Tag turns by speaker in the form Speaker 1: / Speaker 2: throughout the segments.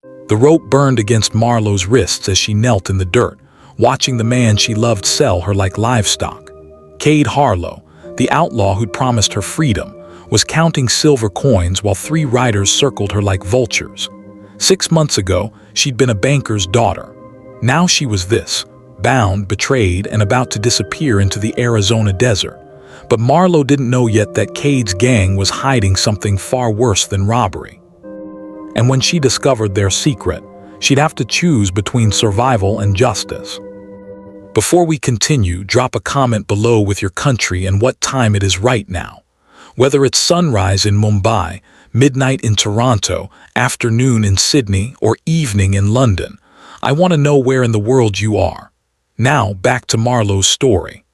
Speaker 1: The rope burned against Marlowe's wrists as she knelt in the dirt, watching the man she loved sell her like livestock. Cade Harlow, the outlaw who'd promised her freedom, was counting silver coins while 3 riders circled her like vultures. 6 months ago, she'd been a banker's daughter. Now she was this, bound, betrayed, and about to disappear into the Arizona desert. But Marlowe didn't know yet that Cade's gang was hiding something far worse than robbery. And when she discovered their secret, she'd have to choose between survival and justice. Before we continue, drop a comment below with your country and what time it is right now. Whether it's sunrise in Mumbai, midnight in Toronto, afternoon in Sydney, or evening in London, I want to know where in the world you are. Now, back to Marlowe's story.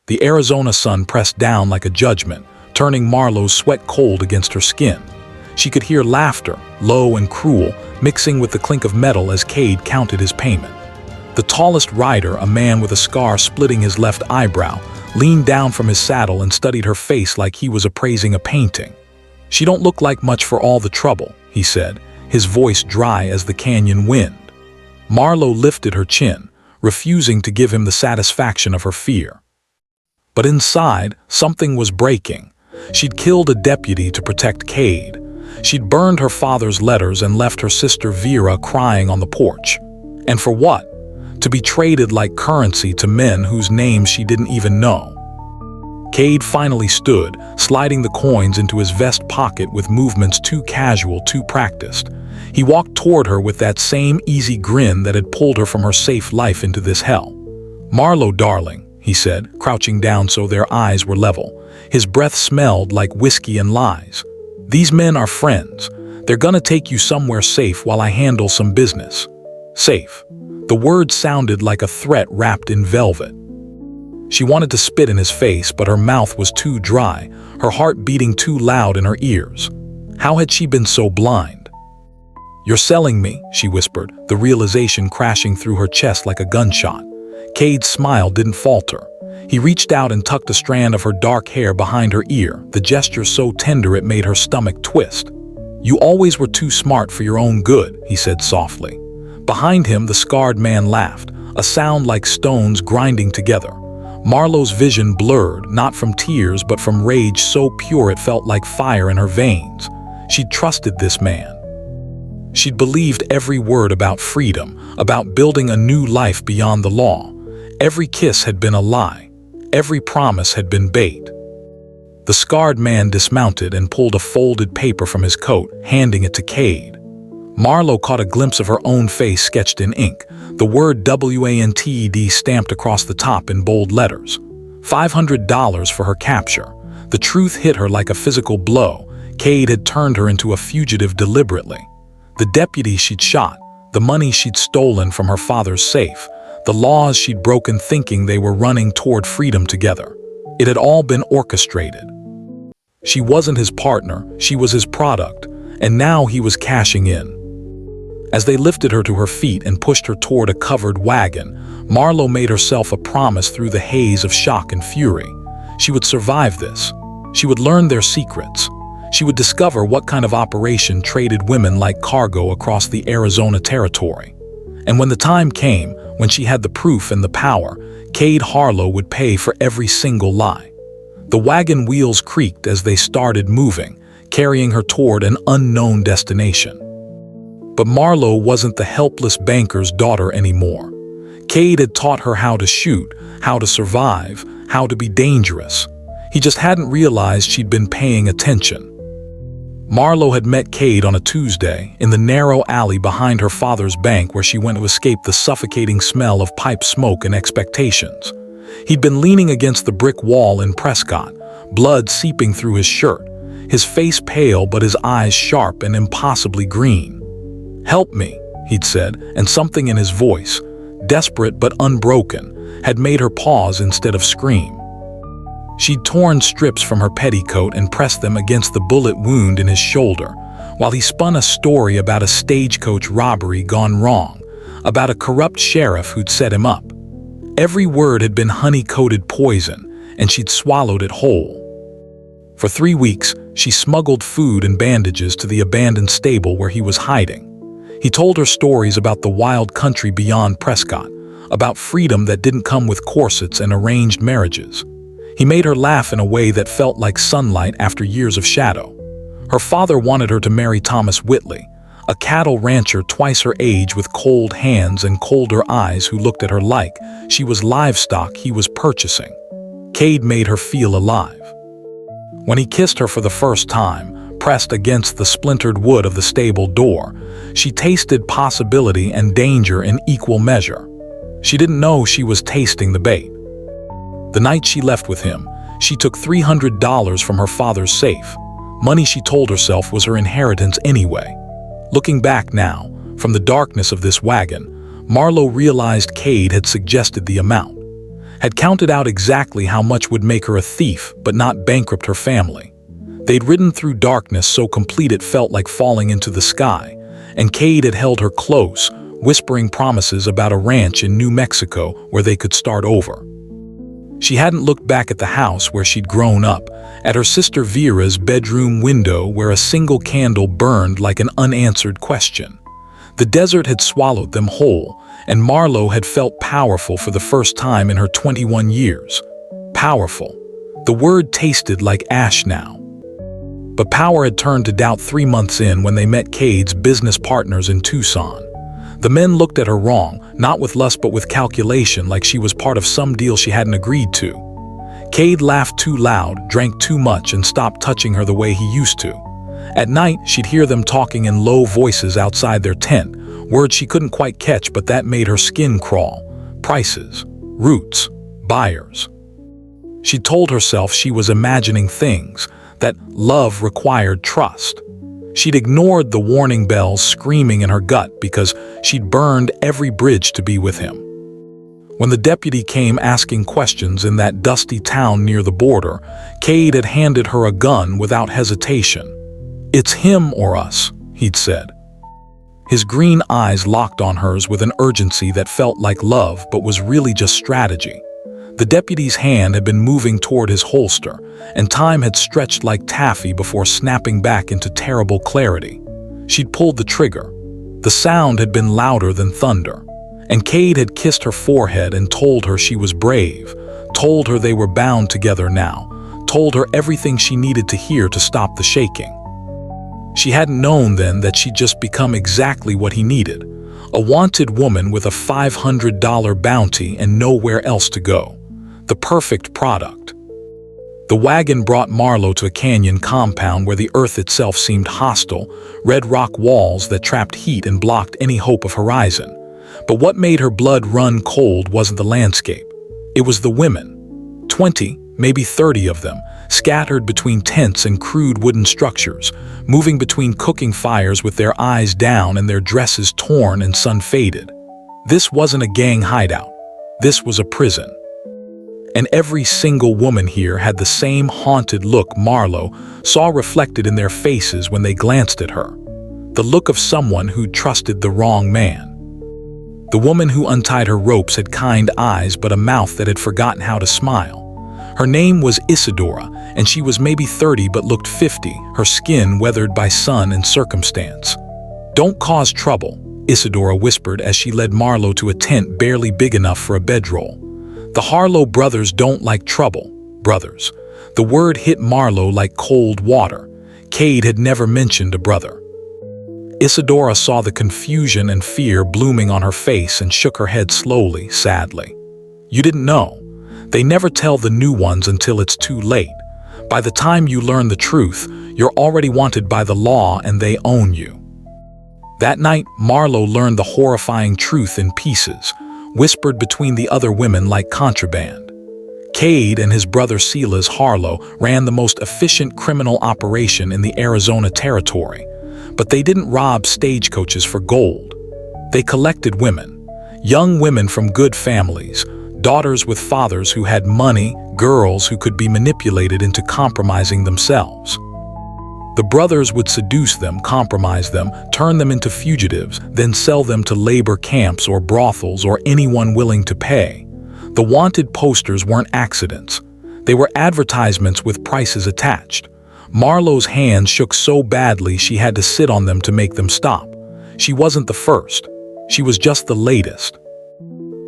Speaker 1: The Arizona sun pressed down like a judgment, turning Marlowe's sweat cold against her skin. She could hear laughter, low and cruel, mixing with the clink of metal as Cade counted his payment. The tallest rider, a man with a scar splitting his left eyebrow, leaned down from his saddle and studied her face like he was appraising a painting. "She don't look like much for all the trouble," he said, his voice dry as the canyon wind. Marlowe lifted her chin, refusing to give him the satisfaction of her fear. But inside, something was breaking. She'd killed a deputy to protect Cade. She'd burned her father's letters and left her sister Vera crying on the porch. And for what? To be traded like currency to men whose names she didn't even know. Cade finally stood, sliding the coins into his vest pocket with movements too casual, too practiced. He walked toward her with that same easy grin that had pulled her from her safe life into this hell. "Marlowe, darling," he said, crouching down so their eyes were level. His breath smelled like whiskey and lies. "These men are friends. They're gonna take you somewhere safe while I handle some business." Safe. The word sounded like a threat wrapped in velvet. She wanted to spit in his face, but her mouth was too dry, her heart beating too loud in her ears. How had she been so blind? "You're selling me," she whispered, the realization crashing through her chest like a gunshot. Cade's smile didn't falter. He reached out and tucked a strand of her dark hair behind her ear, the gesture so tender it made her stomach twist. "You always were too smart for your own good," he said softly. Behind him, the scarred man laughed, a sound like stones grinding together. Marlowe's vision blurred, not from tears but from rage so pure it felt like fire in her veins. She'd trusted this man. She'd believed every word about freedom, about building a new life beyond the law. Every kiss had been a lie. Every promise had been bait. The scarred man dismounted and pulled a folded paper from his coat, handing it to Cade. Marlowe caught a glimpse of her own face sketched in ink, the word WANTED stamped across the top in bold letters. $500 for her capture. The truth hit her like a physical blow. Cade had turned her into a fugitive deliberately. The deputy she'd shot, the money she'd stolen from her father's safe, the laws she'd broken thinking they were running toward freedom together. It had all been orchestrated. She wasn't his partner, she was his product, and now he was cashing in. As they lifted her to her feet and pushed her toward a covered wagon, Marlowe made herself a promise through the haze of shock and fury. She would survive this. She would learn their secrets. She would discover what kind of operation traded women like cargo across the Arizona territory. And when the time came, when she had the proof and the power, Cade Harlow would pay for every single lie. The wagon wheels creaked as they started moving, carrying her toward an unknown destination. But Marlowe wasn't the helpless banker's daughter anymore. Cade had taught her how to shoot, how to survive, how to be dangerous. He just hadn't realized she'd been paying attention. Marlowe had met Cade on a Tuesday in the narrow alley behind her father's bank where she went to escape the suffocating smell of pipe smoke and expectations. He'd been leaning against the brick wall in Prescott, blood seeping through his shirt, his face pale but his eyes sharp and impossibly green. "Help me," he'd said, and something in his voice, desperate but unbroken, had made her pause instead of scream. She'd torn strips from her petticoat and pressed them against the bullet wound in his shoulder, while he spun a story about a stagecoach robbery gone wrong, about a corrupt sheriff who'd set him up. Every word had been honey-coated poison, and she'd swallowed it whole. For 3 weeks, she smuggled food and bandages to the abandoned stable where he was hiding. He told her stories about the wild country beyond Prescott, about freedom that didn't come with corsets and arranged marriages. He made her laugh in a way that felt like sunlight after years of shadow. Her father wanted her to marry Thomas Whitley, a cattle rancher twice her age with cold hands and colder eyes who looked at her like she was livestock he was purchasing. Cade made her feel alive. When he kissed her for the first time, pressed against the splintered wood of the stable door, she tasted possibility and danger in equal measure. She didn't know she was tasting the bait. The night she left with him, she took $300 from her father's safe, money she told herself was her inheritance anyway. Looking back now, from the darkness of this wagon, Marlowe realized Cade had suggested the amount, had counted out exactly how much would make her a thief but not bankrupt her family. They'd ridden through darkness so complete it felt like falling into the sky, and Cade had held her close, whispering promises about a ranch in New Mexico where they could start over. She hadn't looked back at the house where she'd grown up, at her sister Vera's bedroom window where a single candle burned like an unanswered question. The desert had swallowed them whole, and Marlowe had felt powerful for the first time in her 21 years. Powerful. The word tasted like ash now. But power had turned to doubt 3 months in when they met Cade's business partners in Tucson. The men looked at her wrong, not with lust but with calculation, like she was part of some deal she hadn't agreed to. Cade laughed too loud, drank too much, and stopped touching her the way he used to. At night, she'd hear them talking in low voices outside their tent, words she couldn't quite catch but that made her skin crawl. Prices, routes, buyers. She told herself she was imagining things, that love required trust. She'd ignored the warning bells screaming in her gut because she'd burned every bridge to be with him. When the deputy came asking questions in that dusty town near the border, Cade had handed her a gun without hesitation. "It's him or us," he'd said. His green eyes locked on hers with an urgency that felt like love but was really just strategy. The deputy's hand had been moving toward his holster, and time had stretched like taffy before snapping back into terrible clarity. She'd pulled the trigger. The sound had been louder than thunder, and Cade had kissed her forehead and told her she was brave, told her they were bound together now, told her everything she needed to hear to stop the shaking. She hadn't known then that she'd just become exactly what he needed, a wanted woman with a $500 bounty and nowhere else to go. The perfect product. The wagon brought Marlowe to a canyon compound where the earth itself seemed hostile, red rock walls that trapped heat and blocked any hope of horizon. But what made her blood run cold wasn't the landscape. It was the women. 20, maybe 30 of them, scattered between tents and crude wooden structures, moving between cooking fires with their eyes down and their dresses torn and sun-faded. This wasn't a gang hideout. This was a prison. And every single woman here had the same haunted look Marlowe saw reflected in their faces when they glanced at her. The look of someone who'd trusted the wrong man. The woman who untied her ropes had kind eyes but a mouth that had forgotten how to smile. Her name was Isadora, and she was maybe 30 but looked 50, her skin weathered by sun and circumstance. "Don't cause trouble," Isadora whispered as she led Marlowe to a tent barely big enough for a bedroll. The Harlow brothers don't like trouble, brothers. The word hit Marlowe like cold water. Cade had never mentioned a brother. Isadora saw the confusion and fear blooming on her face and shook her head slowly, sadly. "You didn't know. They never tell the new ones until it's too late. By the time you learn the truth, you're already wanted by the law and they own you." That night, Marlowe learned the horrifying truth in pieces, whispered between the other women like contraband. Cade and his brother Silas Harlowe ran the most efficient criminal operation in the Arizona territory, but they didn't rob stagecoaches for gold. They collected women, young women from good families, daughters with fathers who had money, girls who could be manipulated into compromising themselves. The brothers would seduce them, compromise them, turn them into fugitives, then sell them to labor camps or brothels or anyone willing to pay. The wanted posters weren't accidents. They were advertisements with prices attached. Marlowe's hands shook so badly she had to sit on them to make them stop. She wasn't the first. She was just the latest.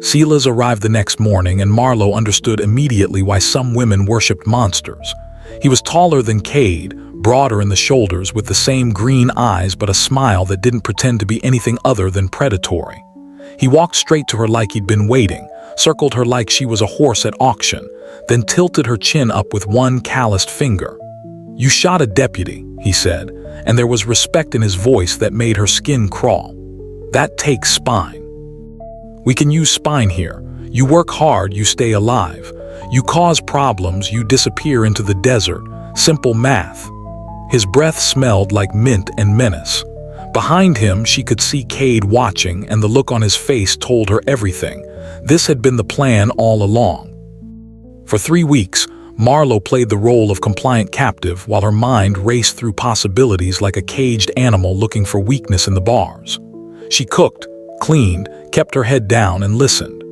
Speaker 1: Silas arrived the next morning, and Marlowe understood immediately why some women worshipped monsters. He was taller than Cade, broader in the shoulders, with the same green eyes but a smile that didn't pretend to be anything other than predatory. He walked straight to her like he'd been waiting, circled her like she was a horse at auction, then tilted her chin up with one calloused finger. "You shot a deputy," he said, and there was respect in his voice that made her skin crawl. "That takes spine. We can use spine here. You work hard, you stay alive. You cause problems, you disappear into the desert. Simple math." His breath smelled like mint and menace. Behind him, she could see Cade watching, and the look on his face told her everything. This had been the plan all along. For 3 weeks, Marlowe played the role of compliant captive while her mind raced through possibilities like a caged animal looking for weakness in the bars. She cooked, cleaned, kept her head down, and listened.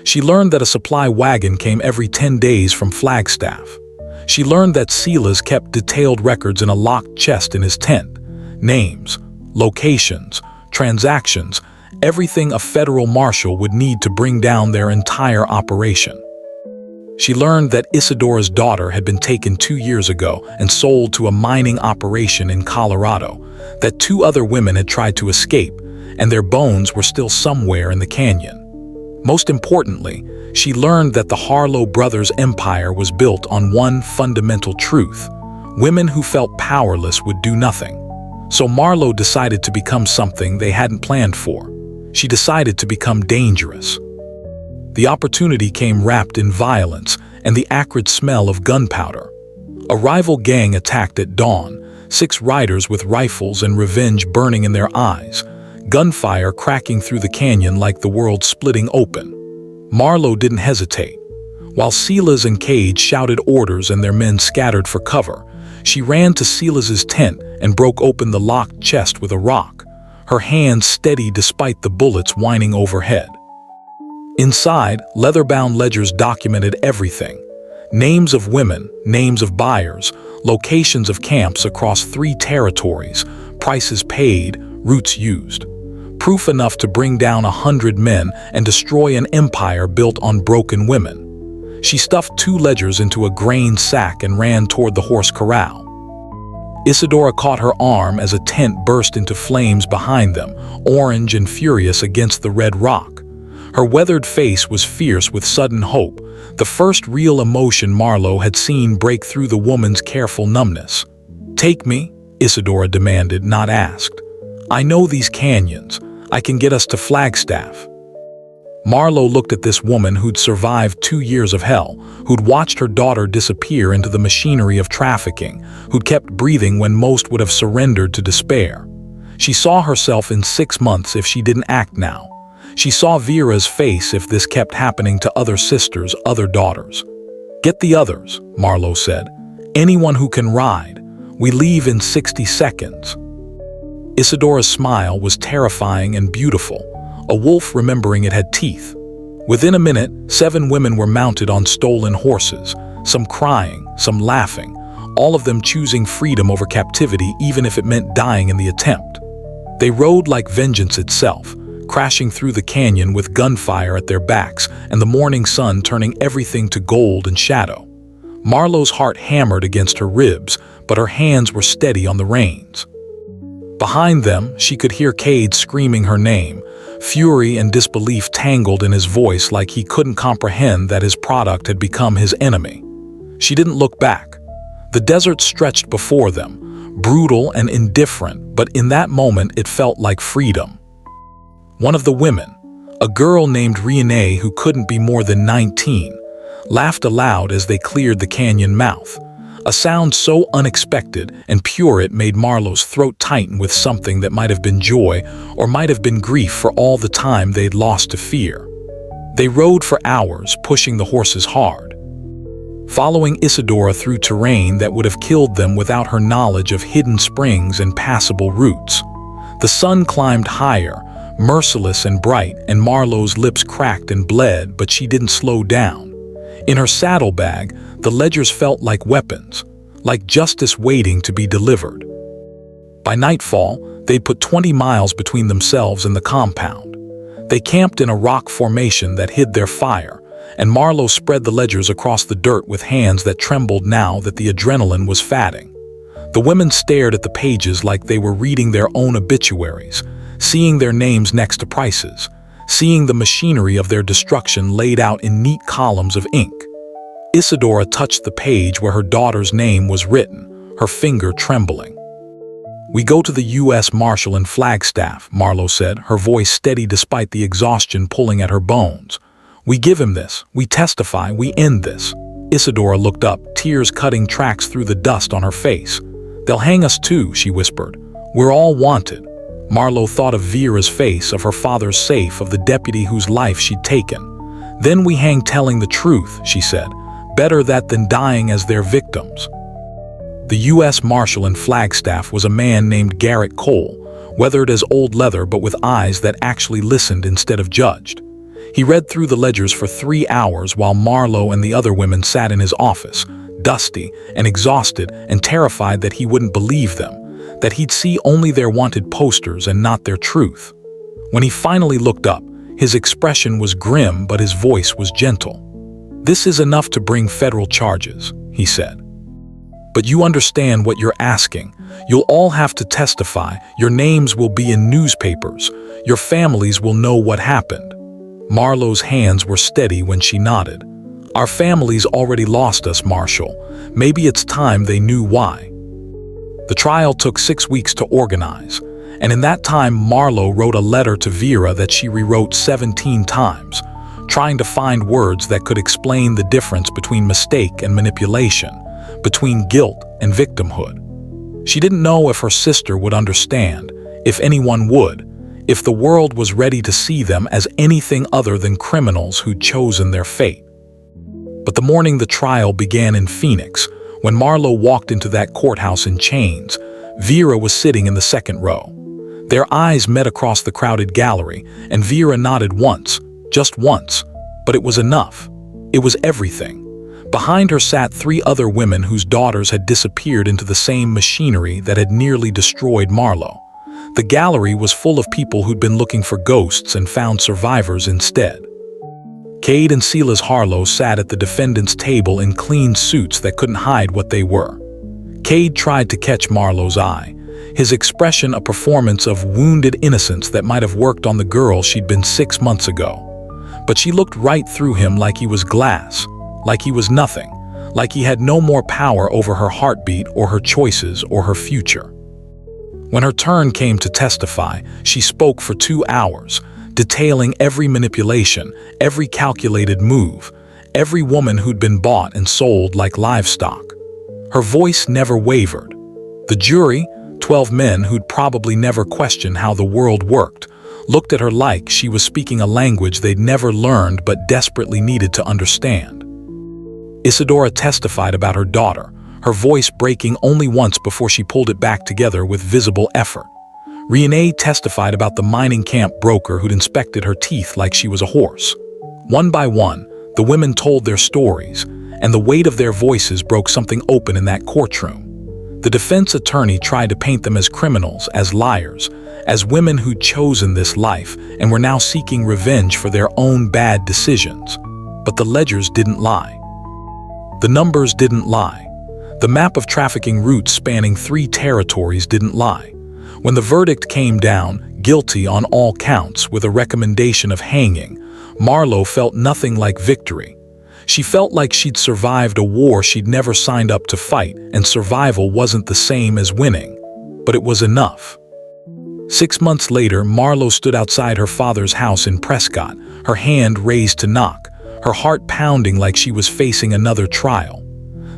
Speaker 1: She learned that a supply wagon came every 10 days from Flagstaff. She learned that Silas kept detailed records in a locked chest in his tent. Names, locations, transactions, everything a federal marshal would need to bring down their entire operation. She learned that Isadora's daughter had been taken 2 years ago and sold to a mining operation in Colorado, that 2 other women had tried to escape, and their bones were still somewhere in the canyon. Most importantly, she learned that the Marlowe brothers' empire was built on one fundamental truth: women who felt powerless would do nothing. So Marlowe decided to become something they hadn't planned for. She decided to become dangerous. The opportunity came wrapped in violence and the acrid smell of gunpowder. A rival gang attacked at dawn, 6 riders with rifles and revenge burning in their eyes, gunfire cracking through the canyon like the world splitting open. Marlowe didn't hesitate. While Silas and Cade shouted orders and their men scattered for cover, she ran to Silas's tent and broke open the locked chest with a rock, her hands steady despite the bullets whining overhead. Inside, leather-bound ledgers documented everything: names of women, names of buyers, locations of camps across 3 territories, prices paid, routes used. Proof enough to bring down 100 men and destroy an empire built on broken women. She stuffed 2 ledgers into a grain sack and ran toward the horse corral. Isadora caught her arm as a tent burst into flames behind them, orange and furious against the red rock. Her weathered face was fierce with sudden hope, the first real emotion Marlowe had seen break through the woman's careful numbness. "Take me," Isadora demanded, not asked. "I know these canyons. I can get us to Flagstaff." Marlowe looked at this woman who'd survived 2 years of hell, who'd watched her daughter disappear into the machinery of trafficking, who'd kept breathing when most would have surrendered to despair. She saw herself in 6 months if she didn't act now. She saw Vera's face if this kept happening to other sisters, other daughters. "Get the others," Marlowe said. "Anyone who can ride. We leave in 60 seconds." Isadora's smile was terrifying and beautiful, a wolf remembering it had teeth. Within a minute, 7 women were mounted on stolen horses, some crying, some laughing, all of them choosing freedom over captivity even if it meant dying in the attempt. They rode like vengeance itself, crashing through the canyon with gunfire at their backs and the morning sun turning everything to gold and shadow. Marlowe's heart hammered against her ribs, but her hands were steady on the reins. Behind them, she could hear Cade screaming her name, fury and disbelief tangled in his voice like he couldn't comprehend that his product had become his enemy. She didn't look back. The desert stretched before them, brutal and indifferent, but in that moment it felt like freedom. One of the women, a girl named Renee who couldn't be more than 19, laughed aloud as they cleared the canyon mouth, a sound so unexpected and pure it made Marlowe's throat tighten with something that might have been joy or might have been grief for all the time they'd lost to fear. They rode for hours, pushing the horses hard, following Isadora through terrain that would have killed them without her knowledge of hidden springs and passable routes. The sun climbed higher, merciless and bright, and Marlowe's lips cracked and bled, but she didn't slow down. In her saddlebag, the ledgers felt like weapons, like justice waiting to be delivered. By nightfall, They'd put 20 miles between themselves and the compound. They camped in a rock formation that hid their fire, and Marlowe spread the ledgers across the dirt with hands that trembled now that the adrenaline was fatting. The women stared at the pages like they were reading their own obituaries, seeing their names next to prices, seeing the machinery of their destruction laid out in neat columns of ink. Isadora touched the page where her daughter's name was written, her finger trembling. "We go to the U.S. Marshal in Flagstaff," Marlowe said, her voice steady despite the exhaustion pulling at her bones. "We give him this, we testify, we end this." Isadora looked up, tears cutting tracks through the dust on her face. "They'll hang us too," she whispered. "We're all wanted." Marlowe thought of Vera's face, of her father's safe, of the deputy whose life she'd taken. "Then we hang telling the truth," she said. "Better that than dying as their victims." The U.S. Marshal in Flagstaff was a man named Garrett Cole, weathered as old leather but with eyes that actually listened instead of judged. He read through the ledgers for 3 hours while Marlowe and the other women sat in his office, dusty and exhausted and terrified that he wouldn't believe them, that he'd see only their wanted posters and not their truth. When he finally looked up, his expression was grim but his voice was gentle. "This is enough to bring federal charges," he said. "But you understand what you're asking. You'll all have to testify, your names will be in newspapers, your families will know what happened." Marlowe's hands were steady when she nodded. "Our families already lost us, Marshal. Maybe it's time they knew why." The trial took 6 weeks to organize, and in that time Marlowe wrote a letter to Vera that she rewrote 17 times, trying to find words that could explain the difference between mistake and manipulation, between guilt and victimhood. She didn't know if her sister would understand, if anyone would, if the world was ready to see them as anything other than criminals who'd chosen their fate. But the morning the trial began in Phoenix, when Marlowe walked into that courthouse in chains, Vera was sitting in the second row. Their eyes met across the crowded gallery, and Vera nodded once, just once, but it was enough. It was everything. Behind her sat 3 other women whose daughters had disappeared into the same machinery that had nearly destroyed Marlowe. The gallery was full of people who'd been looking for ghosts and found survivors instead. Cade and Silas Harlow sat at the defendant's table in clean suits that couldn't hide what they were. Cade tried to catch Marlowe's eye, his expression a performance of wounded innocence that might have worked on the girl she'd been 6 months ago. But she looked right through him like he was glass, like he was nothing, like he had no more power over her heartbeat or her choices or her future. When her turn came to testify, she spoke for 2 hours, detailing every manipulation, every calculated move, every woman who'd been bought and sold like livestock. Her voice never wavered. The jury, 12 men who'd probably never questioned how the world worked, looked at her like she was speaking a language they'd never learned but desperately needed to understand. Isadora testified about her daughter, her voice breaking only once before she pulled it back together with visible effort. Renee testified about the mining camp broker who'd inspected her teeth like she was a horse. One by one, the women told their stories, and the weight of their voices broke something open in that courtroom. The defense attorney tried to paint them as criminals, as liars, as women who'd chosen this life and were now seeking revenge for their own bad decisions. But the ledgers didn't lie. The numbers didn't lie. The map of trafficking routes spanning 3 territories didn't lie. When the verdict came down, guilty on all counts with a recommendation of hanging, Marlowe felt nothing like victory. She felt like she'd survived a war she'd never signed up to fight, and survival wasn't the same as winning. But it was enough. 6 months later, Marlowe stood outside her father's house in Prescott, her hand raised to knock, her heart pounding like she was facing another trial.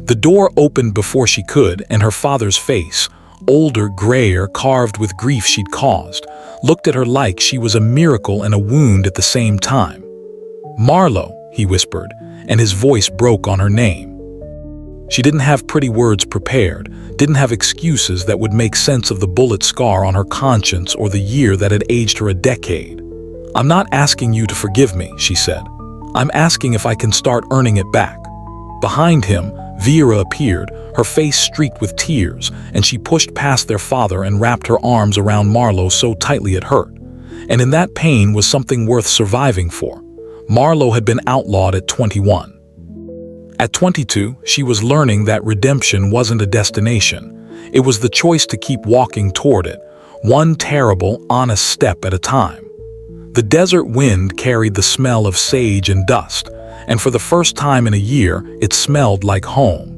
Speaker 1: The door opened before she could, and her father's face, older, grayer, carved with grief she'd caused, looked at her like she was a miracle and a wound at the same time. "Marlowe," he whispered, and his voice broke on her name. She didn't have pretty words prepared, didn't have excuses that would make sense of the bullet scar on her conscience or the year that had aged her a decade. "I'm not asking you to forgive me," she said. "I'm asking if I can start earning it back." Behind him, Vera appeared, her face streaked with tears, and she pushed past their father and wrapped her arms around Marlowe so tightly it hurt. And in that pain was something worth surviving for. Marlowe had been outlawed at 21. At 22, she was learning that redemption wasn't a destination. It was the choice to keep walking toward it, one terrible, honest step at a time. The desert wind carried the smell of sage and dust, and for the first time in a year, it smelled like home.